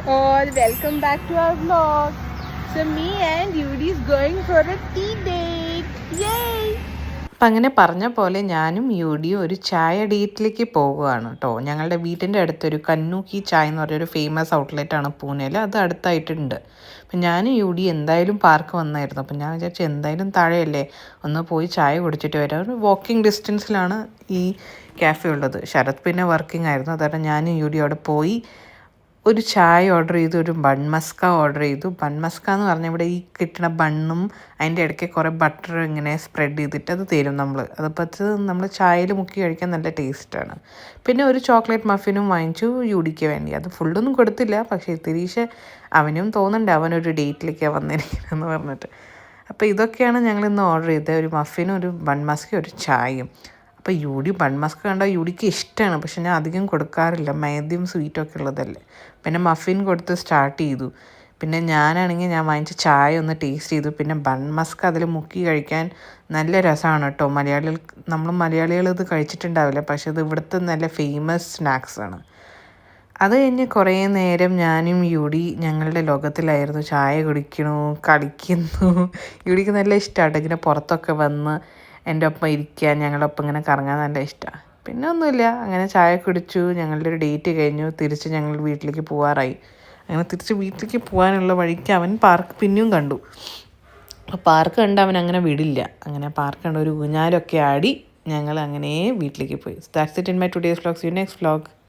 all, welcome back to our vlog. So me and Yudi is going for a tea date. Yay! അപ്പം അങ്ങനെ പറഞ്ഞ പോലെ ഞാനും യുഡിയും ഒരു ചായ ഡേറ്റിലേക്ക് പോവുകയാണ് കേട്ടോ. ഞങ്ങളുടെ വീട്ടിൻ്റെ അടുത്തൊരു കന്നൂക്കി ചായ എന്ന് പറഞ്ഞൊരു ഫേമസ് ഔട്ട്ലെറ്റാണ് പൂനെയിൽ. അത് അടുത്തായിട്ടുണ്ട്. അപ്പം ഞാനും യുഡി എന്തായാലും പാർക്ക് വന്നായിരുന്നു. അപ്പം ഞാൻ വിചാരിച്ചു എന്തായാലും താഴെയല്ലേ, ഒന്ന് പോയി ചായ കുടിച്ചിട്ട് വരാം. ഒരു വാക്കിംഗ് ഡിസ്റ്റൻസിലാണ് ഈ ക്യാഫെ ഉള്ളത്. ശരത് പിന്നെ വർക്കിംഗ് ആയിരുന്നു. അതുകൊണ്ട് ഞാനും യുഡി അവിടെ പോയി ഒരു ചായ ഓർഡർ ചെയ്തു, ഒരു ബൺ മസ്ക ഓർഡർ ചെയ്തു. ബൺ മസ്ക എന്ന് പറഞ്ഞാൽ ഇവിടെ ഈ കിട്ടുന്ന ബണ്ണും അതിൻ്റെ ഇടയ്ക്ക് കുറേ ബട്ടർ ഇങ്ങനെ സ്പ്രെഡ് ചെയ്തിട്ട് അത് തരും അതിപ്പോൾ നമ്മൾ ചായയിൽ മുക്കി കഴിക്കാൻ നല്ല ടേസ്റ്റാണ്. പിന്നെ ഒരു ചോക്ലേറ്റ് മഫിനും വാങ്ങിച്ചു യുഡിക്ക് വേണ്ടി. അത് ഫുള്ളൊന്നും കൊടുത്തില്ല, പക്ഷേ ഇത്തിരീശെ അവനും തോന്നുന്നുണ്ട് അവനൊരു ഡേറ്റിലേക്കാണ് വന്നിരിക്കുന്നതെന്ന് പറഞ്ഞിട്ട്. അപ്പോൾ ഇതൊക്കെയാണ് ഞങ്ങളിന്ന് ഓർഡർ ചെയ്തത്. ഒരു മഫിനും ഒരു ബൺ മസ്കയും ഒരു ചായയും. അപ്പോൾ യുഡി ബൺ മസ്ക് കണ്ടാൽ യുഡിക്ക് ഇഷ്ടമാണ്, പക്ഷെ ഞാൻ അധികം കൊടുക്കാറില്ല, മൈദയും സ്വീറ്റൊക്കെ ഉള്ളതല്ലേ. പിന്നെ മഫിൻ കൊടുത്ത് സ്റ്റാർട്ട് ചെയ്തു. പിന്നെ ഞാനാണെങ്കിൽ ഞാൻ വാങ്ങിച്ച ചായ ഒന്ന് ടേസ്റ്റ് ചെയ്തു. പിന്നെ ബൺ മസ്ക് അതിൽ മുക്കി കഴിക്കാൻ നല്ല രസമാണ് കേട്ടോ. നമ്മൾ മലയാളികൾ ഇത് കഴിച്ചിട്ടുണ്ടാവില്ല, പക്ഷെ ഇത് ഇവിടുത്തെ നല്ല ഫേമസ് സ്നാക്സാണ്. അത് കഴിഞ്ഞ് കുറേ നേരം ഞാനും യുഡി ഞങ്ങളുടെ ലോകത്തിലായിരുന്നു. ചായ കുടിക്കണു, കളിക്കുന്നു. യുഡിക്ക് നല്ല ഇഷ്ടമാണ് ഇങ്ങനെ പുറത്തൊക്കെ വന്ന് എൻ്റെ ഒപ്പം ഇരിക്കാൻ, ഞങ്ങളുടെ ഒപ്പം ഇങ്ങനെ കറങ്ങാൻ നല്ല ഇഷ്ടമാണ്. പിന്നെ ഒന്നുമില്ല, അങ്ങനെ ചായ കുടിച്ചു. ഞങ്ങളുടെ ഒരു ഡേറ്റ് കഴിഞ്ഞു. തിരിച്ച് ഞങ്ങൾ വീട്ടിലേക്ക് പോകാറായി. അങ്ങനെ തിരിച്ച് വീട്ടിലേക്ക് പോകാനുള്ള വഴിക്ക് അവൻ പാർക്ക് പിന്നെയും കണ്ടു. അപ്പോൾ പാർക്ക് കണ്ട് അവൻ അങ്ങനെ വിടില്ല. അങ്ങനെ പാർക്ക് കണ്ട് ഒരു ഊഞ്ഞാലൊക്കെ ആടി ഞങ്ങൾ അങ്ങനെ വീട്ടിലേക്ക് പോയി. That's it in my today's vlog. See you next vlog.